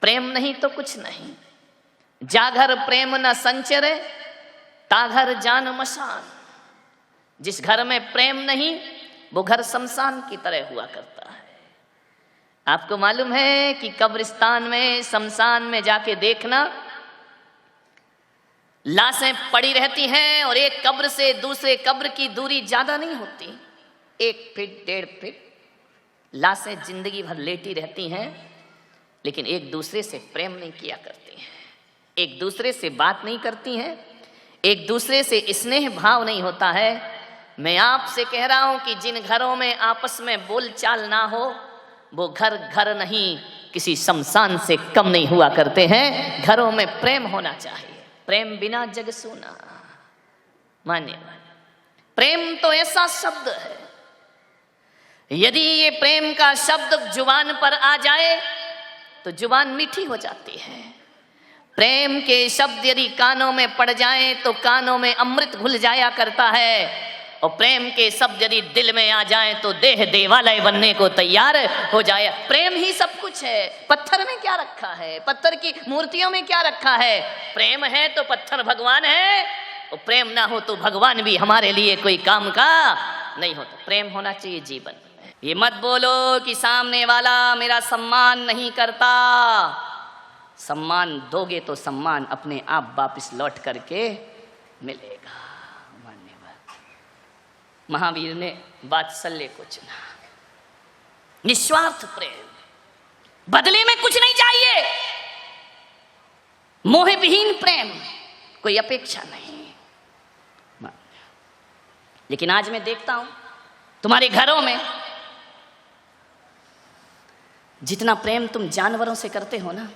प्रेम नहीं तो कुछ नहीं। जाघर प्रेम न संचरे, ताघर जान मशान। जिस घर में प्रेम नहीं वो घर शमशान की तरह हुआ करता है। आपको मालूम है कि कब्रिस्तान में, शमशान में जाके देखना, लाशें पड़ी रहती हैं और एक कब्र से दूसरे कब्र की दूरी ज्यादा नहीं होती, 1 फीट 1.5 फीट। लाशें जिंदगी भर लेटी रहती हैं लेकिन एक दूसरे से प्रेम नहीं किया करती हैं, एक दूसरे से बात नहीं करती हैं, एक दूसरे से स्नेह भाव नहीं होता है। मैं आपसे कह रहा हूं कि जिन घरों में आपस में बोलचाल ना हो वो घर घर नहीं, किसी शमशान से कम नहीं हुआ करते हैं। घरों में प्रेम होना चाहिए। प्रेम बिना जग सूना। मानिए, प्रेम तो ऐसा शब्द है, यदि ये प्रेम का शब्द जुबान पर आ जाए तो जुबान मीठी हो जाती है। प्रेम के शब्द यदि कानों में पड़ जाएं तो कानों में अमृत घुल जाया करता है। और प्रेम के शब्द यदि दिल में आ जाएं तो देह देवालय बनने को तैयार हो जाए। प्रेम ही सब कुछ है। पत्थर में क्या रखा है, पत्थर की मूर्तियों में क्या रखा है? प्रेम है तो पत्थर भगवान है, और प्रेम ना हो तो भगवान भी हमारे लिए कोई काम का नहीं होता। प्रेम होना चाहिए जीवन में। ये मत बोलो कि सामने वाला मेरा सम्मान नहीं करता। सम्मान दोगे तो सम्मान अपने आप वापस लौट करके मिलेगा। महावीर ने वात्सल्य को चुना, निस्वार्थ प्रेम, बदले में कुछ नहीं चाहिए, मोह विहीन प्रेम, कोई अपेक्षा नहीं। लेकिन आज मैं देखता हूं तुम्हारे घरों में जितना प्रेम तुम जानवरों से करते हो ना,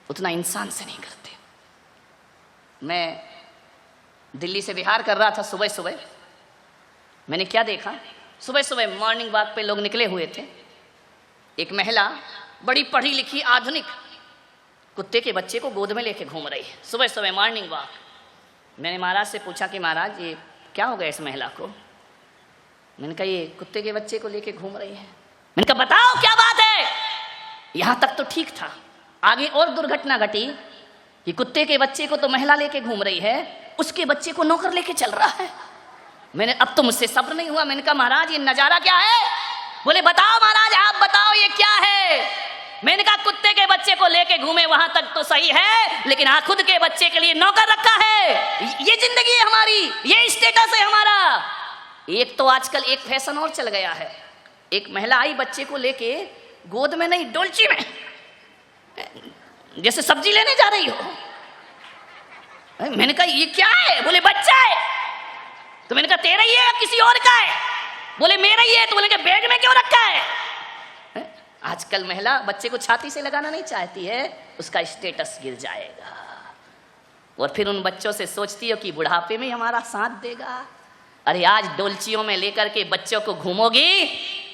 उतना इंसान से नहीं करते। मैं दिल्ली से बिहार कर रहा था, सुबह सुबह मैंने क्या देखा, सुबह सुबह मॉर्निंग वॉक पे लोग निकले हुए थे। एक महिला बड़ी पढ़ी लिखी आधुनिक कुत्ते के बच्चे को गोद में लेके घूम रही है, सुबह सुबह मॉर्निंग वॉक। मैंने महाराज से पूछा कि महाराज ये क्या हो गया इस महिला को? मैंने कहा ये कुत्ते के बच्चे को लेके घूम रही है। मैंने कहा बताओ क्या बात है? यहां तक तो ठीक था, आगे और दुर्घटना घटी कि कुत्ते के बच्चे को तो महिला लेके घूम रही है, उसके बच्चे को नौकर लेके चल रहा है। मैंने अब तो मुझसे सब्र नहीं हुआ, मैंने कहा महाराज ये नजारा क्या है? बोले बताओ महाराज आप बताओ ये क्या है? मैंने कहा कुत्ते के बच्चे को लेके घूमे वहां तक तो सही है, लेकिन खुद के बच्चे के लिए नौकर रखा है। ये जिंदगी है हमारी, ये स्टेटस है हमारा। एक तो आजकल एक फैशन और चल गया है, एक महिला आई बच्चे को लेके गोद में नहीं डोलची में, जैसे सब्जी लेने जा रही हो। मैंने कहा ये क्या है? बोले बच्चा है। तो मैंने कहा तेरा ही है या किसी और का है? बोले मेरा ही है। तो बोले कि बैग में क्यों रखा है? आजकल महिला बच्चे को छाती से लगाना नहीं चाहती है, उसका स्टेटस गिर जाएगा। और फिर उन बच्चों से सोचती हो कि बुढ़ापे में हमारा साथ देगा। अरे आज डोलचियों में लेकर के बच्चों को घूमोगी,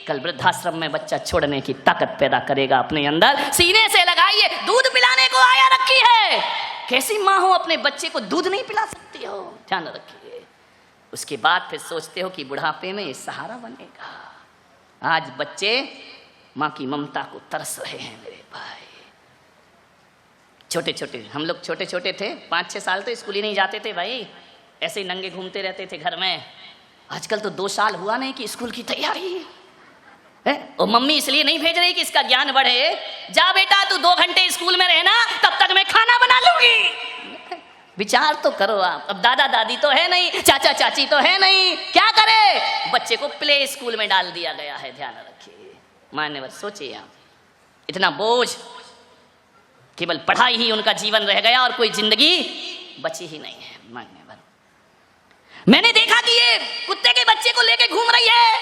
कल वृद्धाश्रम में बच्चा छोड़ने की ताकत पैदा करेगा अपने अंदर। सीने से लगाइए, दूध पिलाने को आया रखी है। कैसी माँ हो अपने बच्चे को दूध नहीं पिला सकती हो? ध्यान रखिए। उसके बाद फिर सोचते हो कि बुढ़ापे में ये सहारा बनेगा। आज बच्चे माँ की ममता को तरस रहे हैं मेरे भाई। छोटे छोटे हम लोग छोटे छोटे थे, 5-6 साल तो स्कूल ही नहीं जाते थे भाई, ऐसे ही नंगे घूमते रहते थे घर में। आजकल तो 2 साल हुआ नहीं कि स्कूल की तैयारी है। और मम्मी इसलिए नहीं भेज रही कि इसका ज्ञान बढ़े। जा बेटा तू 2 घंटे स्कूल में रहना, तब तक मैं खाना बना लूंगी। विचार तो करो आप। अब दादा दादी तो है नहीं, चाचा चाची तो है नहीं, क्या करे? बच्चे को प्ले स्कूल में डाल दिया गया है। ध्यान रखिए मान्यवर, सोचिए आप, इतना बोझ, केवल पढ़ाई ही उनका जीवन रह गया और कोई जिंदगी बची ही नहीं है। मान्यवर, मैंने देखा कि ये कुत्ते के बच्चे को लेके घूम रही है,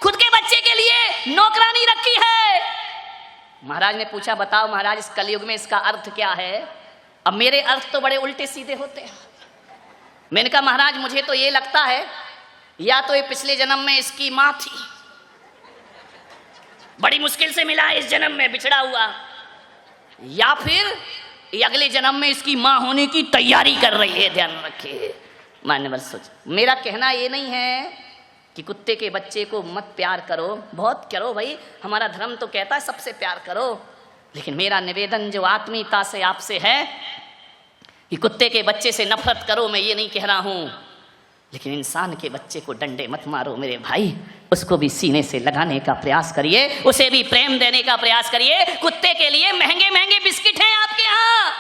खुद के बच्चे के लिए नौकरानी रखी है। महाराज ने पूछा बताओ महाराज इस कलयुग में इसका अर्थ क्या है? अब मेरे अर्थ तो बड़े उल्टे सीधे होते हैं। मैंने कहा महाराज मुझे तो ये लगता है या तो ये पिछले जन्म में इसकी माँ थी, बड़ी मुश्किल से मिला इस जन्म में बिछड़ा हुआ, या फिर ये अगले जन्म में इसकी माँ होने की तैयारी कर रही है। ध्यान रखिए मान्यवर, सोच। मेरा कहना ये नहीं है कि कुत्ते के बच्चे को मत प्यार करो, बहुत करो भाई, हमारा धर्म तो कहता है सबसे प्यार करो, लेकिन मेरा निवेदन जो आत्मीयता से आपसे है कि कुत्ते के बच्चे से नफरत करो, मैं ये नहीं कह रहा हूं, लेकिन इंसान के बच्चे को डंडे मत मारो मेरे भाई, उसको भी सीने से लगाने का प्रयास करिए, उसे भी प्रेम देने का प्रयास करिए। कुत्ते के लिए महंगे महंगे बिस्किट हैं आपके यहाँ,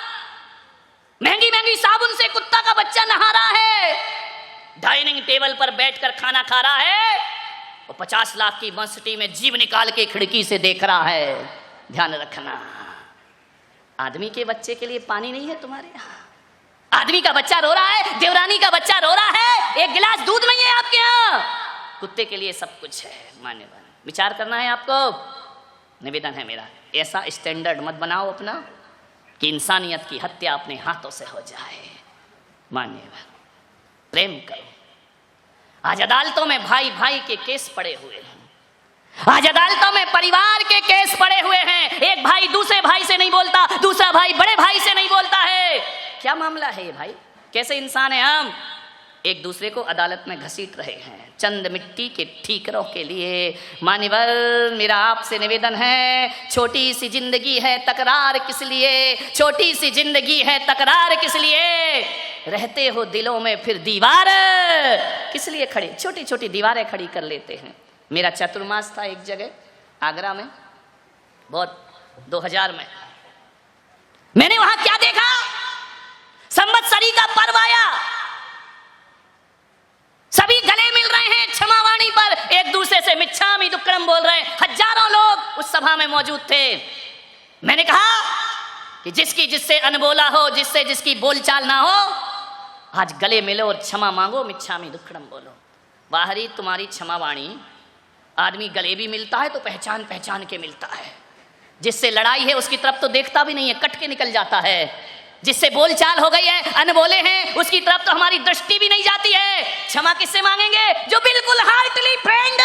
महंगी महंगी साबुन से कुत्ता का बच्चा नहा रहा है, डाइनिंग टेबल पर बैठकर खाना खा रहा है, और 50 लाख की बंसटी में जीभ निकाल के खिड़की से देख रहा है। ध्यान रखना, आदमी के बच्चे के लिए पानी नहीं है तुम्हारे यहाँ। आदमी का बच्चा रो रहा है, देवरानी का बच्चा रो रहा है, एक गिलास दूध नहीं है आपके यहाँ। कुत्ते के लिए सब कुछ है। मान्यवर विचार करना है आपको, निवेदन है मेरा, ऐसा स्टैंडर्ड मत बनाओ अपना कि इंसानियत की हत्या अपने हाथों से हो जाए। मान्यवर प्रेम करो। आज अदालतों में भाई भाई के केस पड़े हुए हैं, आज अदालतों में परिवार के केस पड़े हुए हैं। एक भाई दूसरे भाई से नहीं बोलता, दूसरा भाई बड़े भाई से नहीं बोलता है। क्या मामला है ये भाई? कैसे इंसान है हम? एक दूसरे को अदालत में घसीट रहे हैं चंद मिट्टी के ठीकरों के लिए। मान्यवर मेरा आपसे निवेदन है, छोटी सी जिंदगी है, तकरार किस लिए? छोटी सी जिंदगी है, तकरार किस लिए? रहते हो दिलों में फिर दीवार किस लिए खड़ी? छोटी छोटी दीवारें खड़ी कर लेते हैं। मेरा चतुर्मास था एक जगह आगरा में, बहुत 2000 में। मैंने वहां क्या देखा? संवत्सरी का पर्व आया, सभी गले मिल रहे हैं क्षमावाणी पर, एक दूसरे से मिच्छामी दुक्कडम बोल रहे हैं। हजारों लोग उस सभा में मौजूद थे। मैंने कहा कि जिसकी जिससे अनबोला हो, जिससे जिसकी बोलचाल ना हो, आज गले मिलो और क्षमा मांगो, मिच्छामी दुक्कडम बोलो। बाहरी तुम्हारी क्षमावाणी, आदमी गले भी मिलता है तो पहचान पहचान के मिलता है। जिससे लड़ाई है उसकी तरफ तो देखता भी नहीं है, कट के निकल जाता है। जिससे बोलचाल हो गई है, अनबोले हैं, उसकी तरफ तो हमारी दृष्टि भी नहीं जाती है। क्षमा किससे मांगेंगे? जो बिल्कुल हार्टली फ्रेंड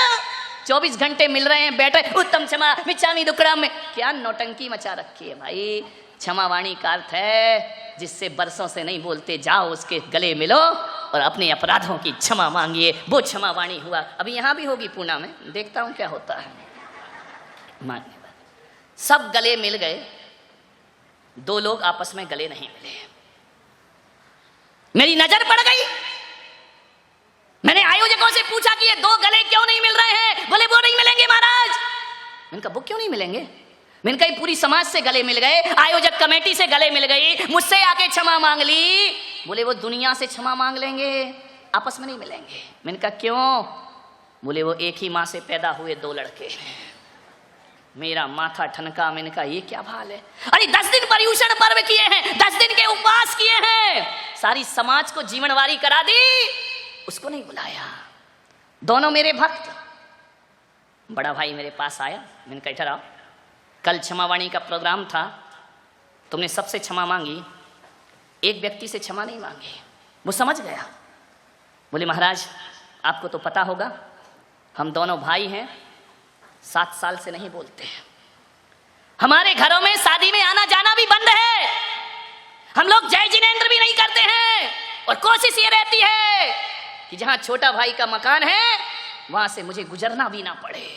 24 घंटे मिल रहे हैं, बैठे उत्तम क्षमा मिच्छामी दुक्कडम में। क्या नौटंकी मचा रखी है भाई। क्षमावाणी का अर्थ है जिससे बरसों से नहीं बोलते, जाओ उसके गले मिलो और अपने अपराधों की क्षमा मांगिए, वो क्षमावाणी हुआ। अभी यहाँ भी होगी पूना में, देखता हूँ क्या होता है। मान्यवर सब गले मिल गए, 2 लोग आपस में गले नहीं मिले। मेरी नजर पड़ गई, मैंने आयोजकों से पूछा कि ये 2 गले क्यों नहीं मिल रहे हैं? बोले वो नहीं मिलेंगे महाराज। मैंने कहा वो क्यों नहीं मिलेंगे? मैंने कहा पूरी समाज से गले मिल गए, आयोजक कमेटी से गले मिल गई, मुझसे आके क्षमा मांग ली। बोले वो दुनिया से क्षमा मांग लेंगे, आपस में नहीं मिलेंगे। मैंने कहा क्यों? बोले वो एक ही माँ से पैदा हुए 2 लड़के। मेरा माथा ठनका। मैंने कहा ये क्या भाल है? अरे 10 दिन पर्यूषण पर्व किए हैं, 10 दिन के उपवास किए हैं, सारी समाज को जीवनवारी करा दी, उसको नहीं बुलाया। दोनों मेरे भक्त। बड़ा भाई मेरे पास आया, मैंने कहा इधर आओ, कल क्षमावाणी का प्रोग्राम था, तुमने सबसे क्षमा मांगी, एक व्यक्ति से क्षमा नहीं मांगी। वो समझ गया। बोले महाराज आपको तो पता होगा, हम दोनों भाई हैं, 7 साल से नहीं बोलते हैं, हमारे घरों में शादी में आना जाना भी बंद है, हम लोग जय जिनेंद्र भी नहीं करते हैं, और कोशिश ये रहती है कि जहां छोटा भाई का मकान है वहां से मुझे गुजरना भी ना पड़े।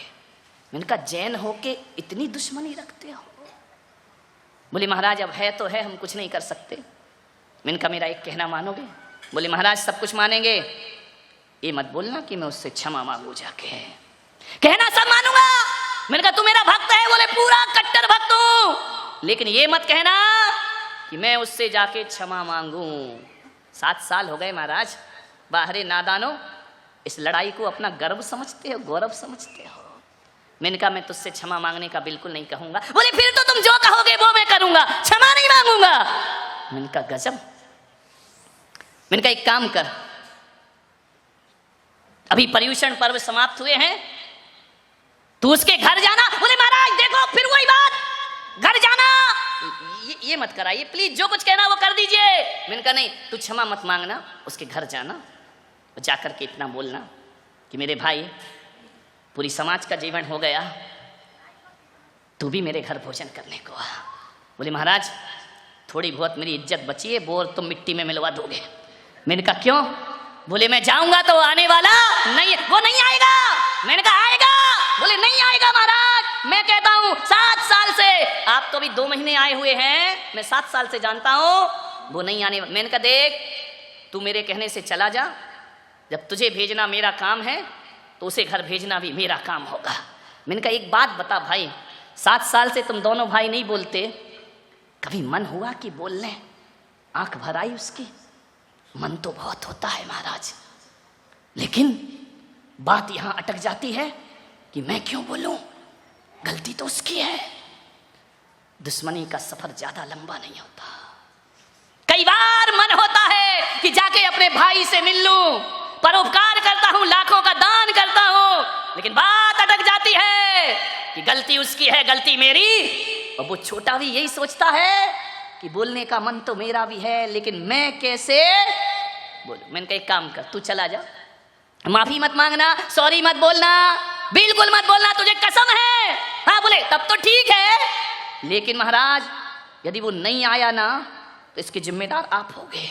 मैंने कहा जैन होके इतनी दुश्मनी रखते हो? बोले महाराज अब है तो है, हम कुछ नहीं कर सकते। मैंने कहा मेरा एक कहना मानोगे? बोले महाराज सब कुछ मानेंगे, ये मत बोलना कि मैं उससे क्षमा मांगू जाके। कहना सब मानूंगा। मैंने कहा तू मेरा भक्त है? बोले पूरा कट्टर भक्त हूं, लेकिन ये मत कहना कि मैं उससे जाके क्षमा मांगू। 7 साल हो गए महाराज। बाहरे नादानो, इस लड़ाई को अपना गर्व समझते हो, गौरव समझते हो। मैंने कहा मैं तुझसे क्षमा मांगने का बिल्कुल नहीं कहूंगा। बोले फिर तो तुम जो कहोगे वो मैं करूंगा, क्षमा नहीं मांगूंगा। मैंने कहा गजब। मैंने कहा एक काम कर, अभी पर्यूषण पर्व समाप्त हुए हैं, तू उसके घर जाना। बोले महाराज देखो फिर वही बात, घर जाना ये मत कराइए प्लीज, जो कुछ कहना वो कर दीजिए। मैंने कहा नहीं, तू क्षमा मत मांगना, उसके घर जाना, जाकर के इतना बोलना कि मेरे भाई पूरी समाज का जीवन हो गया, तू भी मेरे घर भोजन करने को आ। बोले महाराज थोड़ी बहुत मेरी इज्जत बची है, वो तुम मिट्टी में मिलवा दोगे। मैंने कहा क्यों? बोले मैं जाऊंगा तो आने वाला नहीं, वो नहीं आएगा। मैंने कहा आएगा। बोले नहीं आएगा महाराज, मैं कहता हूं 7 साल से, आप तो अभी 2 महीने आए हुए हैं, मैं 7 साल से जानता हूं वो नहीं आने। मैंने कहा देख तू मेरे कहने से चला जा, जब तुझे भेजना मेरा काम है तो उसे घर भेजना भी मेरा काम होगा। मैंने कहा एक बात बता भाई, 7 साल से तुम दोनों भाई नहीं बोलते, कभी मन हुआ कि बोल लें? आंख भर आई उसकी, मन तो बहुत होता है महाराज, लेकिन बात यहां अटक जाती है कि मैं क्यों बोलूं, गलती तो उसकी है। दुश्मनी का सफर ज्यादा लंबा नहीं होता। कई बार मन होता है कि जाके अपने भाई से मिल लूं, परोपकार करता हूं, लाखों का दान करता हूं, लेकिन बात अटक जाती है कि गलती उसकी है, गलती मेरी। और वो छोटा भी यही सोचता है कि बोलने का मन तो मेरा भी है, लेकिन मैं कैसे बोलूं। मैंने कहा एक काम कर, तू चला जा, माफी मत मांगना, सॉरी मत बोलना, बिल्कुल मत बोलना, तुझे कसम है। हाँ बोले तब तो ठीक है, लेकिन महाराज यदि वो नहीं आया ना तो इसके जिम्मेदार आप होगे।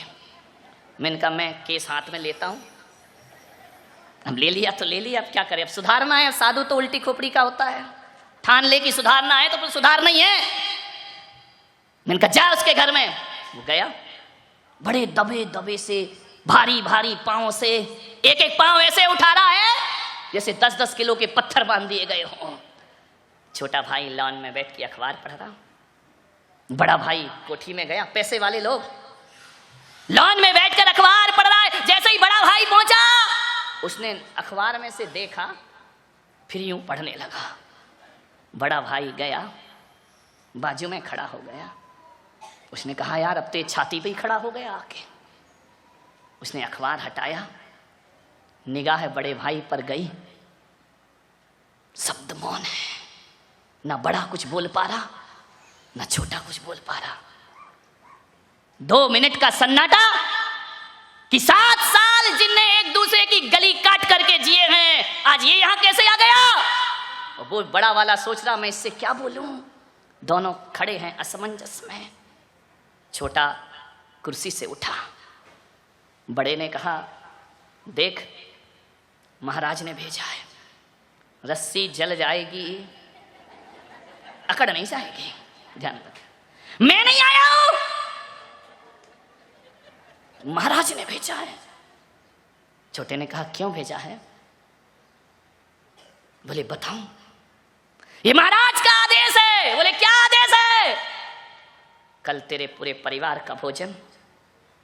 मैंने कहा मैं केस हाथ में लेता हूं, अब ले लिया तो ले लिया, अब क्या करें, अब सुधारना है। साधु तो उल्टी खोपड़ी का होता है, ठान ले कि सुधारना है तो फिर सुधार नहीं है। मैंने कहा जा उसके घर में। वो गया, बड़े दबे दबे से, भारी भारी पांव से, एक एक पांव ऐसे उठा रहा है जैसे 10-10 किलो के पत्थर बांध दिए गए हों। छोटा भाई लॉन में बैठ के अखबार पढ़ रहा, बड़ा भाई कोठी में गया। पैसे वाले लोग लॉन में बैठकर अखबार पढ़ रहा है। जैसे ही बड़ा भाई पहुंचा, उसने अखबार में से देखा, फिर यूं पढ़ने लगा। बड़ा भाई गया, बाजू में खड़ा हो गया। उसने कहा यार अब तो छाती पे ही खड़ा हो गया आके। उसने अखबार हटाया, निगाह बड़े भाई पर गई, शब्द मौन है, ना बड़ा कुछ बोल पा रहा, ना छोटा कुछ बोल पा रहा। 2 मिनट का सन्नाटा कि 7 साल जिनने एक दूसरे की गली काट करके जिए हैं, आज ये यहां कैसे आ गया। और वो बड़ा वाला सोच रहा मैं इससे क्या बोलूं। दोनों खड़े हैं असमंजस में। छोटा कुर्सी से उठा, बड़े ने कहा देख महाराज ने भेजा है, रस्सी जल जाएगी, अकड़ नहीं जाएगी, ध्यान रख, मैं नहीं आया हूं, महाराज ने भेजा है। छोटे ने कहा क्यों भेजा है? बोले बताऊं, ये महाराज का आदेश है। बोले क्या आदेश है? कल तेरे पूरे परिवार का भोजन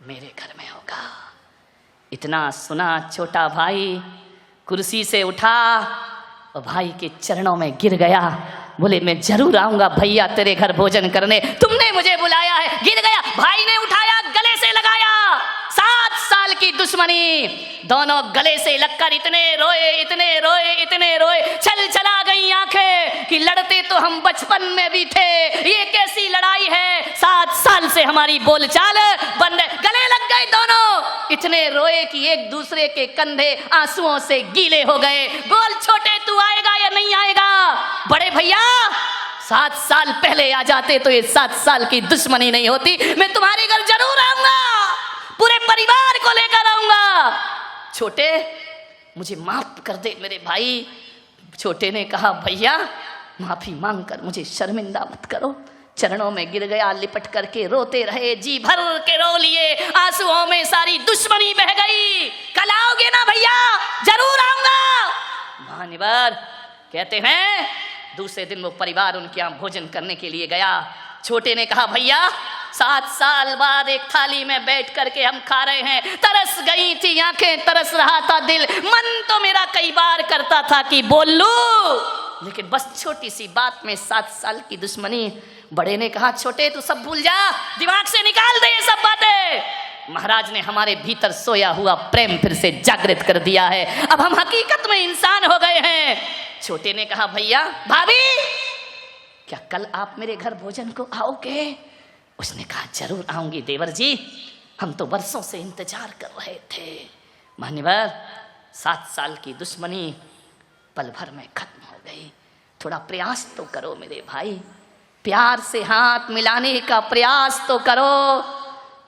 मेरे घर में होगा। इतना सुना छोटा भाई कुर्सी से उठा और भाई के चरणों में गिर गया। बोले मैं जरूर आऊंगा भैया तेरे घर भोजन करने, तुमने मुझे बुलाया है। गिर गया, भाई ने उठाया, गले से लगाया। 7 साल की दुश्मनी, दोनों गले से लगकर इतने रोए, इतने रोए, इतने रोए, छल छला गई आंखें कि लड़ते तो हम बचपन में भी थे, ये कैसी लड़ाई है। 7 साल से हमारी बोलचाल बंद है। गले लग गए दोनों, इतने रोए कि एक दूसरे के कंधे आंसुओं से गीले हो गए। बोल छोटे तू आएगा या नहीं आएगा? बड़े भैया 7 साल पहले आ जाते तो ये 7 साल की दुश्मनी नहीं होती। मैं तुम्हारे घर जरूर आऊंगा, पूरे परिवार को लेकर आऊंगा। छोटे मुझे माफ कर दे मेरे भाई। छोटे ने कहा भैया माफी मांग कर मुझे शर्मिंदा मत करो। चरणों में गिर गया, लिपट करके रोते रहे, जी भर के रो लिए, आंसुओं में सारी दुश्मनी बह गई। कल आओगे ना भैया? जरूर आऊंगा। महानिवर कहते हैं दूसरे दिन वो परिवार उनके यहाँ भोजन करने के लिए गया। छोटे ने कहा भैया 7 साल बाद एक थाली में बैठ करके हम खा रहे हैं, तरस गई थी आंखें, तरस रहा था दिल, मन तो मेरा कई बार करता था कि बोल लूं, लेकिन बस छोटी सी बात में 7 साल की दुश्मनी। बड़े ने कहा छोटे तू सब भूल जा, दिमाग से निकाल दे ये सब बातें। महाराज ने हमारे भीतर सोया हुआ प्रेम फिर से जागृत कर दिया है, अब हम हकीकत में इंसान हो गए हैं। छोटे ने कहा भैया भाभी क्या कल आप मेरे घर भोजन को आओगे? उसने कहा जरूर आऊंगी देवर जी, हम तो बरसों से इंतजार कर रहे थे। मान्यवर 7 साल की दुश्मनी पल भर में खत्म हो गई। थोड़ा प्रयास तो करो मेरे भाई, प्यार से हाथ मिलाने का प्रयास तो करो।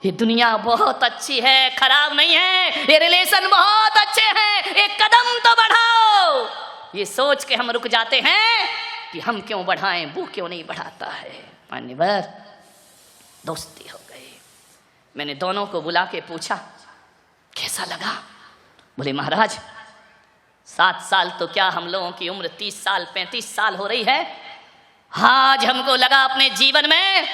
ये दुनिया बहुत अच्छी है, खराब नहीं है, ये रिलेशन बहुत अच्छे हैं, एक कदम तो बढ़ाओ। ये सोच के हम रुक जाते हैं कि हम क्यों बढ़ाएं, वो क्यों नहीं बढ़ाता है। मान्यवर, दोस्ती हो गई। मैंने दोनों को बुला के पूछा कैसा लगा। बोले महाराज 7 साल तो क्या, हम लोगों की उम्र 30 साल 35 साल हो रही है। आज हमको लगा अपने जीवन में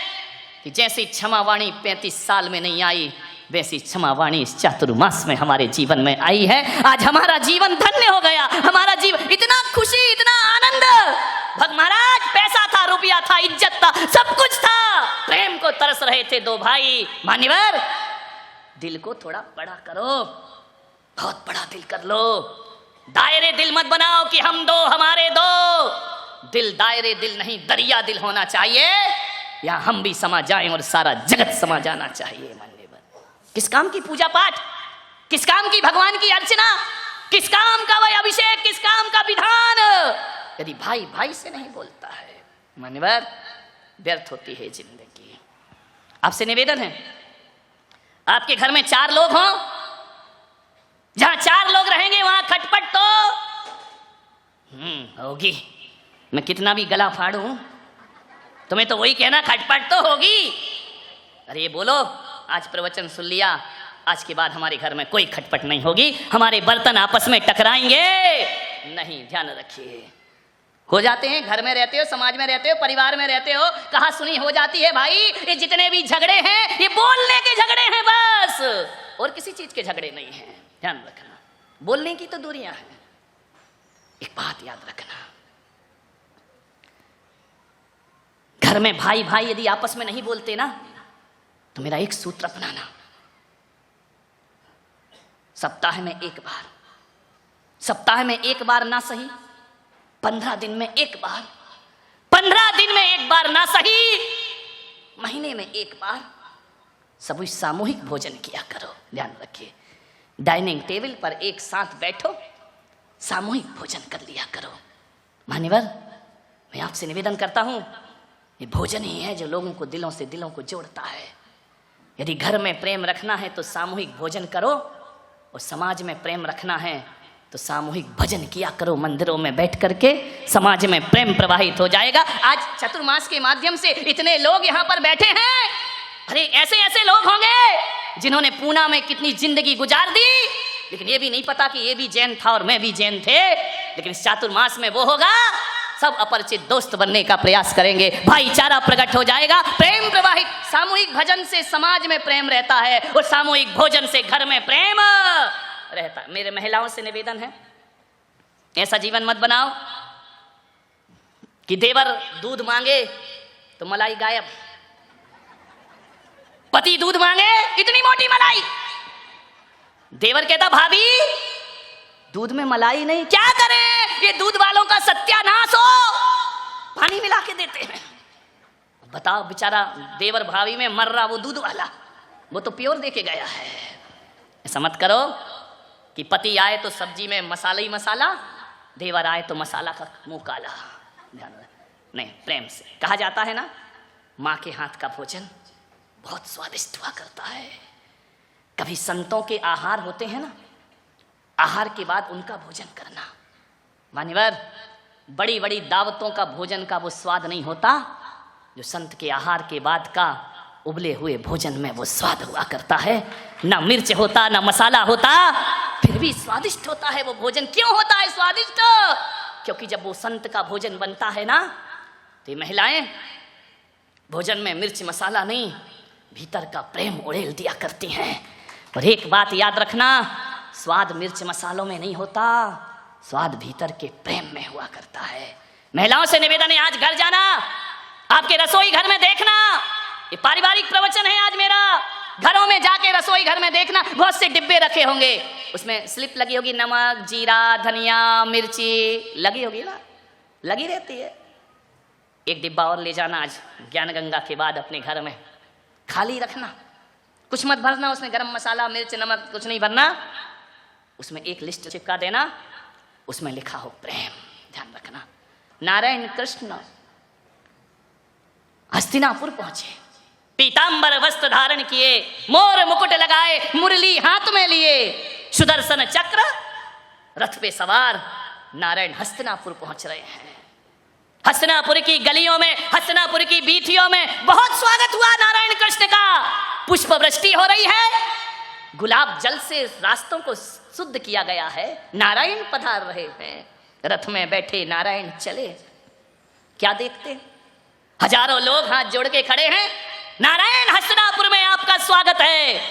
कि जैसी क्षमावाणी 35 साल में नहीं आई, वैसी क्षमावाणी इस चातुर्मास में हमारे जीवन में आई है। आज हमारा जीवन धन्य हो गया। हमारा जीवन, इतना खुशी, इतना आनंद। भग महाराज, पैसा था, रुपया था, इज्जत था, सब कुछ था, प्रेम को तरस रहे थे 2 भाई। मान्यवर, दिल को थोड़ा बड़ा करो, बहुत बड़ा दिल कर लो। दायरे दिल मत बनाओ कि हम 2 हमारे 2। दिल दायरे दिल नहीं, दरिया दिल होना चाहिए। या हम भी समा जाएं और सारा जगत समा जाना चाहिए। मान्यवर, किस काम की पूजा पाठ, किस काम की भगवान की अर्चना, किस काम का वह अभिषेक, किस काम का विधान, यदि भाई भाई से नहीं बोलता है। मान्यवर, व्यर्थ होती है जिंदगी। आपसे निवेदन है, आपके घर में 4 लोग हों, जहां 4 लोग रहेंगे वहां खटपट तो होगी। मैं कितना भी गला फाड़ूं, तुम्हें तो वही कहना, खटपट तो होगी। अरे ये बोलो, आज प्रवचन सुन लिया, आज के बाद हमारे घर में कोई खटपट नहीं होगी, हमारे बर्तन आपस में टकराएंगे नहीं। ध्यान रखिए, हो जाते हैं, घर में रहते हो, समाज में रहते हो, परिवार में रहते हो, कहा सुनी हो जाती है भाई। ये जितने भी झगड़े हैं, ये बोलने के झगड़े हैं बस, और किसी चीज के झगड़े नहीं हैं। ध्यान रखना, बोलने की तो दूरियां हैं। एक बात याद रखना, घर में भाई भाई यदि आपस में नहीं बोलते ना, तो मेरा एक सूत्र अपनाना, सप्ताह में 1 बार, सप्ताह में 1 बार ना सही, 15 दिन में 1 बार, 15 दिन में 1 बार ना सही, महीने में 1 बार सभी सामूहिक भोजन किया करो। ध्यान रखिए, डाइनिंग टेबल पर एक साथ बैठो, सामूहिक भोजन कर लिया करो। मान्यवर, मैं आपसे निवेदन करता हूं, ये भोजन ही है जो लोगों को दिलों से दिलों को जोड़ता है। यदि घर में प्रेम रखना है तो सामूहिक भोजन करो, और समाज में प्रेम रखना है तो सामूहिक भजन किया करो। मंदिरों में बैठ करके समाज में प्रेम प्रवाहित हो जाएगा। आज चतुर्मास के माध्यम से इतने लोग यहाँ पर बैठे हैं। अरे ऐसे ऐसे लोग होंगे जिन्होंने पूना में कितनी जिंदगी गुजार दी, लेकिन ये भी नहीं पता कि ये भी जैन था और मैं भी जैन थे। लेकिन इस चातुर्मास में वो होगा, सब अपरिचित दोस्त बनने का प्रयास करेंगे, भाईचारा प्रकट हो जाएगा, प्रेम प्रवाहित। सामूहिक भजन से समाज में प्रेम रहता है, और सामूहिक भोजन से घर में प्रेम रहता है। मेरे महिलाओं से निवेदन है, ऐसा जीवन मत बनाओ कि देवर दूध मांगे तो मलाई गायब, पति दूध मांगे इतनी मोटी मलाई, देवर कहता भाभी दूध में मलाई नहीं, क्या करें, ये दूध वालों का सत्यानाश हो, पानी मिला के देते हैं। बताओ, बेचारा देवर भाभी में मर रहा, वो दूध वाला, वो तो प्योर देके गया है। ऐसा मत करो कि पति आए तो सब्जी में मसाला ही मसाला, देवर आए तो मसाला का मुंह काला। ध्यान नहीं, प्रेम से कहा जाता है ना, माँ के हाथ का भोजन बहुत स्वादिष्ट हुआ करता है। कभी संतों के आहार होते हैं ना, आहार के बाद उनका भोजन करना। मान्यवर, बड़ी बड़ी दावतों का भोजन का वो स्वाद नहीं होता जो संत के आहार के बाद का उबले हुए भोजन में वो स्वाद हुआ करता है। ना मिर्च होता, ना मसाला होता, फिर भी स्वादिष्ट होता है वो भोजन। क्यों होता है स्वादिष्ट? क्योंकि जब वो संत का भोजन बनता है ना, तो ये महिलाएं भोजन में मिर्च मसाला नहीं, भीतर का प्रेम उड़ेल दिया करती हैं। और एक बात याद रखना, स्वाद मिर्च मसालों में नहीं होता, स्वाद भीतर के प्रेम में हुआ करता है। महिलाओं से निवेदन है, आज घर जाना, आपके रसोई घर में देखना, ये पारिवारिक प्रवचन है आज मेरा, घरों में जाके रसोई घर में देखना, बहुत से डिब्बे रखे होंगे, उसमें स्लिप लगी होगी, नमक, जीरा, धनिया, मिर्ची लगी होगी ना, लगी रहती है। एक डिब्बा और ले जाना आज ज्ञान गंगा के बाद अपने घर में, खाली रखना, कुछ मत भरना उसमें, गरम मसाला, मिर्च, नमक कुछ नहीं भरना, उसमें एक लिस्ट चिपका देना, उसमें लिखा हो प्रेम। ध्यान रखना, नारायण कृष्ण हस्तिनापुर पहुंचे, पीतांबर वस्त्र धारण किए, मोर मुकुट लगाए, मुरली हाथ में लिए, सुदर्शन चक्र रथ पे सवार नारायण हस्तिनापुर पहुंच रहे हैं। हसनापुर की गलियों में, हसनापुर की बीथियों में बहुत स्वागत हुआ नारायण कृष्ण का। पुष्प वृष्टि हो रही है, गुलाब जल से रास्तों को शुद्ध किया गया है। नारायण पधार रहे हैं, रथ में बैठे नारायण चले। क्या देखते, हजारों लोग हाथ जोड़ के खड़े हैं। नारायण, हसनापुर में आपका स्वागत है।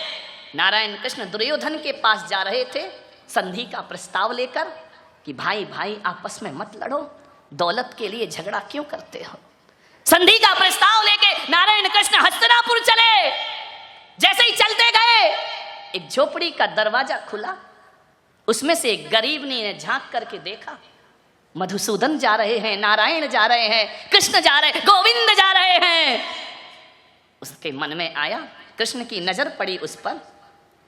नारायण कृष्ण दुर्योधन के पास जा रहे थे संधि का प्रस्ताव लेकर कि भाई भाई आपस में मत लड़ो, दौलत के लिए झगड़ा क्यों करते हो। संधि का प्रस्ताव लेके नारायण कृष्ण हस्तिनापुर चले। जैसे ही चलते गए, एक झोपड़ी का दरवाजा खुला, उसमें से एक गरीबनी ने झांक करके देखा, मधुसूदन जा रहे हैं, नारायण जा रहे हैं, कृष्ण जा रहे हैं, गोविंद जा रहे हैं। उसके मन में आया, कृष्ण की नजर पड़ी उस पर,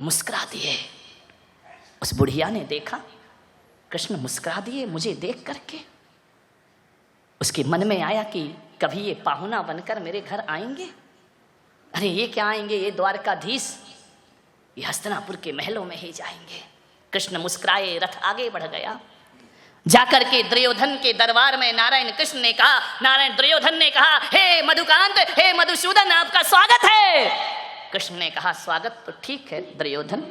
मुस्कुरा दिए। उस बुढ़िया ने देखा कृष्ण मुस्कुरा दिए मुझे देख करके। उसके मन में आया कि कभी ये पाहुना बनकर मेरे घर आएंगे। अरे ये क्या आएंगे, ये द्वारकाधीश, ये हस्तिनापुर के महलों में ही जाएंगे। कृष्ण मुस्कुराए, रथ आगे बढ़ गया। जाकर के दुर्योधन के दरबार में नारायण कृष्ण ने कहा, नारायण दुर्योधन ने कहा, हे मधुकांत, हे मधुसूदन, आपका स्वागत है। कृष्ण ने कहा, स्वागत तो ठीक है दुर्योधन,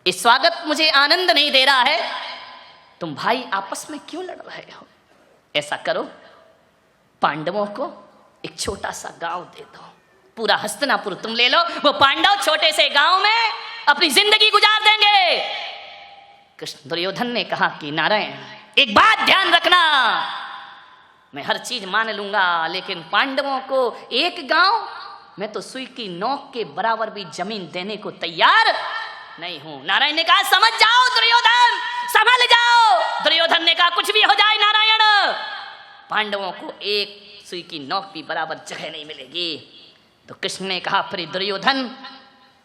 इस स्वागत मुझे आनंद नहीं दे रहा है। तुम भाई आपस में क्यों लड़ रहे हो? ऐसा करो, पांडवों को एक छोटा सा गांव दे दो, पूरा हस्तिनापुर तुम ले लो, वो पांडव छोटे से गांव में अपनी जिंदगी गुजार देंगे। कृष्ण दुर्योधन ने कहा कि नारायण, एक बात ध्यान रखना, मैं हर चीज मान लूंगा, लेकिन पांडवों को एक गांव, मैं तो सुई की नोक के बराबर भी जमीन देने को तैयार नहीं हूं। नारायण ने कहा, समझ जाओ दुर्योधन, संभल जाओ। दुर्योधन ने कहा, कुछ भी हो जाए नारायण, पांडवों को एक सुई की नोक भी बराबर जगह नहीं मिलेगी। तो कृष्ण ने कहा, फिर दुर्योधन,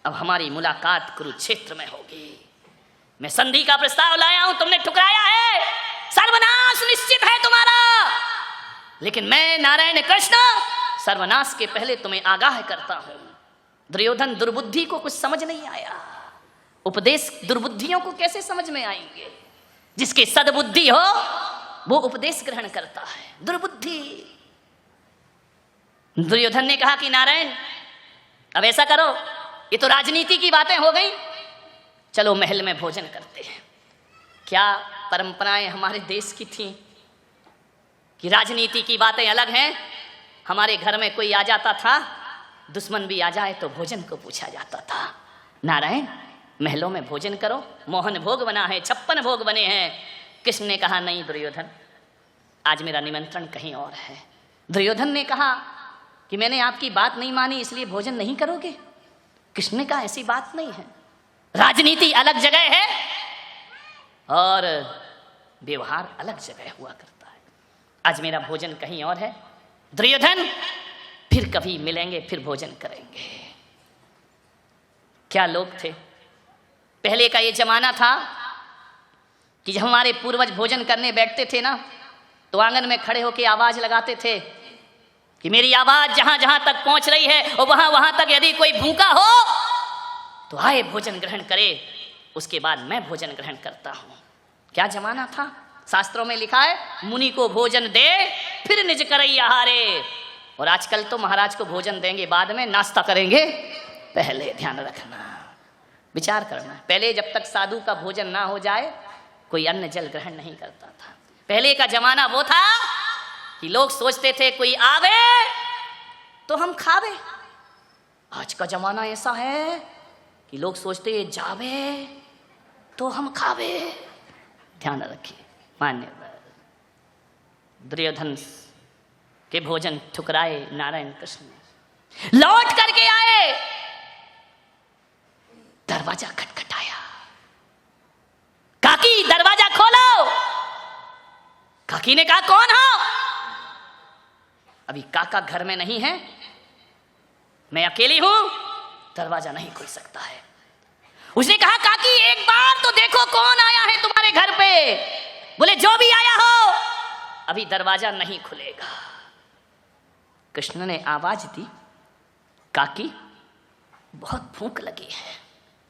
अब हमारी मुलाकात कुरुक्षेत्र में होगी। मैं संधि का प्रस्ताव लाया हूं, तुमने ठुकराया है, सर्वनाश निश्चित है तुम्हारा। लेकिन मैं नारायण कृष्ण सर्वनाश के पहले तुम्हें आगाह करता हूं। दुर्योधन, दुर्बुद्धि को कुछ समझ नहीं आया। उपदेश दुर्बुद्धियों को कैसे समझ में आएंगे? जिसके सद्बुद्धि हो वो उपदेश ग्रहण करता है। दुर्बुद्धि। दुर्योधन ने कहा कि नारायण, अब ऐसा करो, ये तो राजनीति की बातें हो गई, चलो महल में भोजन करते हैं। क्या परंपराएं हमारे देश की थी कि राजनीति की बातें अलग हैं। हमारे घर में कोई आ जाता था, दुश्मन भी आ जाए तो भोजन को पूछा जाता था। नारायण, महलों में भोजन करो, मोहन भोग बना है, 56 भोग बने हैं। कृष्ण ने कहा, नहीं दुर्योधन, आज मेरा निमंत्रण कहीं और है। दुर्योधन ने कहा कि मैंने आपकी बात नहीं मानी इसलिए भोजन नहीं करोगे। कृष्ण ने कहा, ऐसी बात नहीं है, राजनीति अलग जगह है और व्यवहार अलग जगह हुआ करता है। आज मेरा भोजन कहीं और है। दुर्योधन, फिर कभी मिलेंगे, फिर भोजन करेंगे। क्या लोग थे। पहले का ये जमाना था कि जब हमारे पूर्वज भोजन करने बैठते थे ना, तो आंगन में खड़े होकर आवाज लगाते थे कि मेरी आवाज जहां जहां तक पहुंच रही है और वहां वहां तक यदि कोई भूखा हो तो आए भोजन ग्रहण करे, उसके बाद मैं भोजन ग्रहण करता हूं। क्या जमाना था। शास्त्रों में लिखा है, मुनि को भोजन दे फिर निज करई आहारे। और आजकल तो महाराज को भोजन देंगे बाद में, नाश्ता करेंगे पहले। ध्यान रखना, विचार करना। पहले जब तक साधु का भोजन ना हो जाए कोई अन्न जल ग्रहण नहीं करता था। पहले का जमाना वो था कि लोग सोचते थे कोई आवे तो हम खावे। आज का जमाना ऐसा है कि लोग सोचते हैं जावे तो हम खावे। ध्यान रखिए। मान्यवर। दुर्योधन के भोजन ठुकराए नारायण कृष्ण। लौट करके आए, दरवाजा खटखटाया। काकी दरवाजा खोलो। काकी ने कहा, कौन हो? अभी काका घर में नहीं है, मैं अकेली हूं, दरवाजा नहीं खुल सकता है। उसने कहा, काकी एक बार तो देखो कौन आया है तुम्हारे घर पे। बोले, जो भी आया हो, अभी दरवाजा नहीं खुलेगा। कृष्ण ने आवाज दी, काकी बहुत भूख लगी है,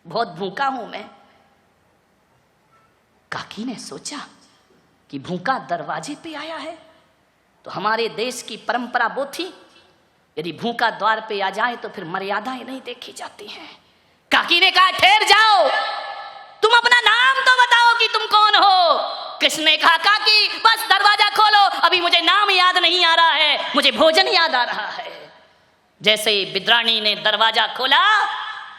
बहुत भूखा हूं मैं। काकी ने सोचा कि भूखा दरवाजे पे आया है तो हमारे देश की परंपरा वो थी, यदि भूखा द्वार पे आ जाए तो फिर मर्यादाएं नहीं देखी जाती हैं। काकी ने कहा ठहर जाओ, तुम अपना नाम तो बताओ कि तुम कौन हो। कृष्ण ने कहा काकी बस दरवाजा खोलो, अभी मुझे नाम याद नहीं आ रहा है, मुझे भोजन याद आ रहा है। जैसे ही विद्राणी ने दरवाजा खोला,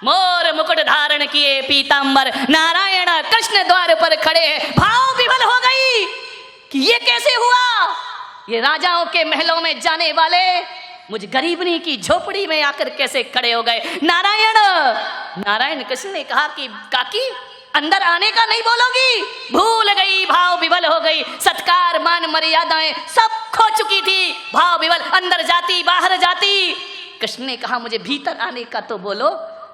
मोर मुकुट धारण किए पीतांबर नारायण कृष्ण द्वार पर खड़े हैं। भाव विवल हो गई कि ये कैसे हुआ, ये राजाओं के महलों में जाने वाले मुझ गरीबनी की झोपड़ी में आकर कैसे खड़े हो गए। नारायण कृष्ण ने कहा कि काकी अंदर आने का नहीं बोलोगी, भूल गई, भाव विवल हो गई, सत्कार मान मर्यादाएं सब खो चुकी थी, भाव विवल, अंदर जाती बाहर जाती। कृष्ण ने कहा मुझे भीतर आने का तो बोलो।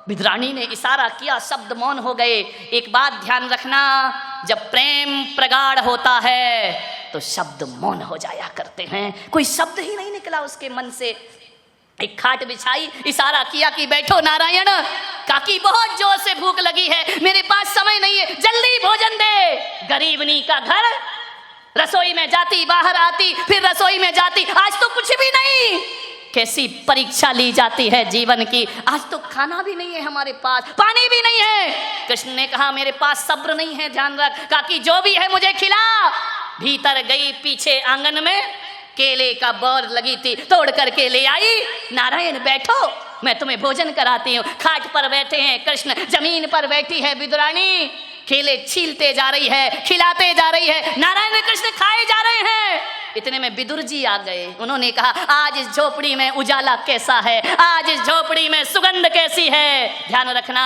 विद्राणी ने इशारा किया, शब्द मौन हो गए। एक बात ध्यान रखना, जब प्रेम प्रगाढ़ होता है तो शब्द मौन हो जाया करते हैं। कोई शब्द ही नहीं निकला उसके मन से। एक खाट बिछाई, इशारा किया कि बैठो नारायण, काकी बहुत जोर से भूख लगी है, मेरे पास समय नहीं है, जल्दी भोजन दे। गरीबनी का घर, रसोई में जाती बाहर आती, फिर रसोई में जाती, आज तो कुछ भी नहीं। कैसी परीक्षा ली जाती है जीवन की। आज तो खाना भी नहीं है हमारे पास, पानी भी नहीं है। कृष्ण ने कहा मेरे पास सब्र नहीं है, ध्यान रख, काकी जो भी है मुझे खिला। भीतर गई, पीछे आंगन में केले का बोर लगी थी, तोड़ करके ले आई। नारायण बैठो, मैं तुम्हें भोजन कराती हूँ। खाट पर बैठे हैं कृष्ण, जमीन पर बैठी है विदुरानी, केले छीलते जा रही है, खिलाते जा रही है, नारायण कृष्ण खाए जा रहे हैं। इतने में विदुर जी आ गए। उन्होंने कहा आज इस झोपड़ी में उजाला कैसा है, आज इस झोपड़ी में सुगंध कैसी है। ध्यान रखना,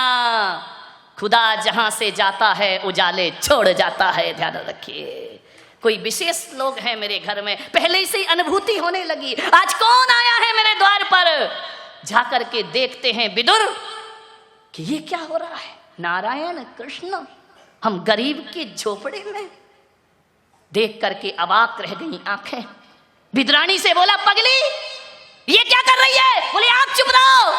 खुदा जहां से जाता है उजाले छोड़ जाता है, ध्यान रखिए। कोई विशेष लोग हैं मेरे घर में, पहले से ही अनुभूति होने लगी। आज कौन आया है मेरे द्वार पर, जाकर के देखते हैं विदुर कि ये क्या हो रहा है। नारायण कृष्ण, हम गरीब के झोपड़े में। देख करके अवाक रह गई आंखें। विद्राणी से बोला पगली ये क्या कर रही है। बोले आप चुप रहो,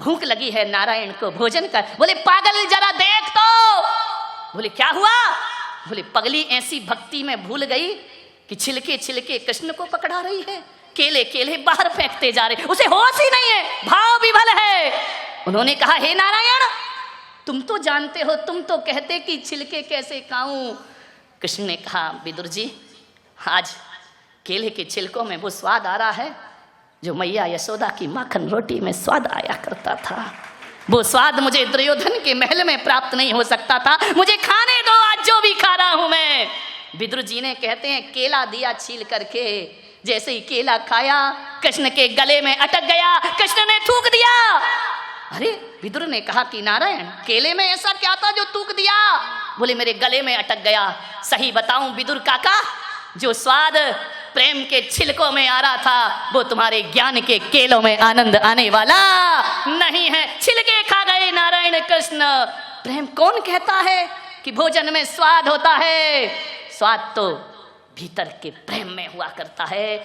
भूख लगी है नारायण को, भोजन कर। बोले पागल जरा देख तो। बोले क्या हुआ। बोले पगली ऐसी भक्ति में भूल गई कि छिलके छिलके कृष्ण को पकड़ा रही है, केले केले बाहर फेंकते जा रहे, उसे होश ही नहीं है, भाव विभल है। उन्होंने कहा हे नारायण, तुम तो जानते हो, तुम तो कहते कि छिलके कैसे खाऊं। कृष्ण ने कहा विदुर जी, आज केले के छिलकों में वो स्वाद आ रहा है जो मैया यशोदा की माखन रोटी में स्वाद आया करता था। वो स्वाद मुझे दुर्योधन के महल में प्राप्त नहीं हो सकता था, मुझे खाने दो आज जो भी खा रहा हूं मैं। विदुर जी ने कहते हैं केला दिया छील करके, जैसे ही केला खाया कृष्ण के गले में अटक गया, कृष्ण ने थूक दिया। अरे विदुर ने कहा कि नारायण केले में ऐसा क्या था जो थूक दिया। बोले मेरे गले में अटक गया। सही बताऊं विदुर काका, जो स्वाद प्रेम के छिलकों में आ रहा था वो तुम्हारे ज्ञान के केलों में आनंद आने वाला नहीं है। छिलके खा गए नारायण कृष्ण। प्रेम कौन कहता है कि भोजन में स्वाद होता है। स्वाद तो भीतर के प्रेम में हुआ करता है।